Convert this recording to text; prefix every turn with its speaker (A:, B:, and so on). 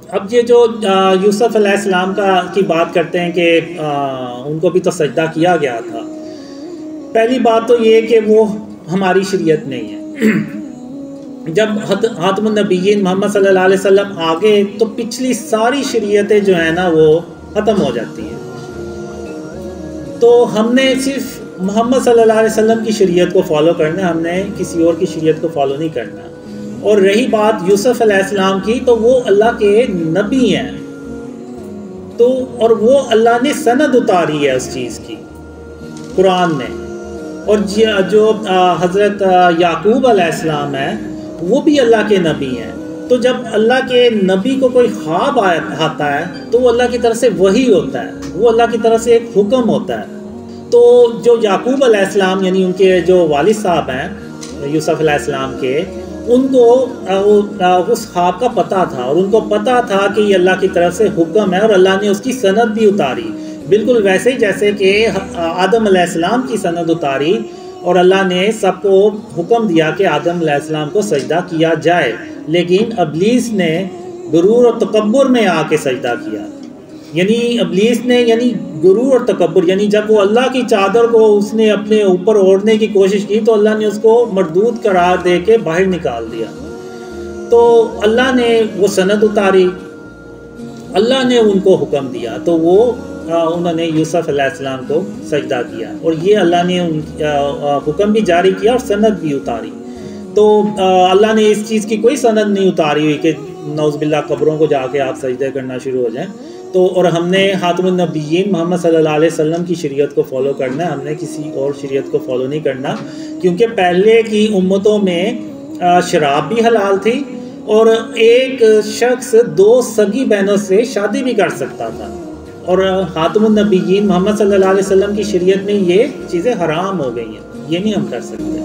A: اب یہ جو یوسف علیہ السلام کی بات کرتے ہیں کہ ان کو بھی تو سجدہ کیا گیا تھا. پہلی بات تو یہ کہ وہ ہماری شریعت نہیں ہے. جب خاتم النبیین محمد صلی اللہ علیہ وسلم آگے تو پچھلی ساری شریعتیں جو ہیں نا وہ ختم ہو جاتی ہیں. تو ہم نے صرف محمد صلی اللہ علیہ وسلم کی شریعت کو فالو کرنا ہے، ہم نے کسی اور کی شریعت کو فالو نہیں کرنا. اور رہی بات یوسف علیہ السلام کی، تو وہ اللہ کے نبی ہیں، تو اور وہ اللہ نے سند اتاری ہے اس چیز کی قرآن میں. اور جو حضرت یعقوب علیہ السلام ہے وہ بھی اللہ کے نبی ہیں. تو جب اللہ کے نبی کو کوئی خواب آتا ہے تو وہ اللہ کی طرف سے وحی ہوتا ہے، وہ اللہ کی طرف سے ایک حکم ہوتا ہے. تو جو یعقوب علیہ السلام یعنی ان کے جو والد صاحب ہیں یوسف علیہ السلام کے، ان کو اس خواب کا پتہ تھا، اور ان کو پتہ تھا کہ یہ اللہ کی طرف سے حکم ہے، اور اللہ نے اس کی سند بھی اتاری. بالکل ویسے ہی جیسے کہ آدم علیہ السلام کی سند اتاری، اور اللہ نے سب کو حکم دیا کہ آدم علیہ السلام کو سجدہ کیا جائے، لیکن ابلیس نے غرور اور تکبر میں آ کے سجدہ کیا. یعنی ابلیس نے غرور اور تکبر، یعنی جب وہ اللہ کی چادر کو اس نے اپنے اوپر اوڑھنے کی کوشش کی تو اللہ نے اس کو مردود قرار دے کے باہر نکال دیا. تو اللہ نے وہ سند اتاری، اللہ نے ان کو حکم دیا، تو وہ انہوں نے یوسف علیہ السلام کو سجدہ کیا، اور یہ اللہ نے حکم بھی جاری کیا اور سند بھی اتاری. تو اللہ نے اس چیز کی کوئی سند نہیں اتاری ہوئی کہ نعوذ باللہ قبروں کو جا کے آپ سجدے کرنا شروع ہو جائیں. تو اور ہم نے خاتم النبیین محمد صلی اللہ علیہ وسلم کی شریعت کو فالو کرنا ہے، ہم نے کسی اور شریعت کو فالو نہیں کرنا. کیونکہ پہلے کی امتوں میں شراب بھی حلال تھی، اور ایک شخص 2 سگی بہنوں سے شادی بھی کر سکتا تھا، اور خاتم النبیین محمد صلی اللہ علیہ وسلم کی شریعت میں یہ چیزیں حرام ہو گئی ہیں، یہ نہیں ہم کر سکتے.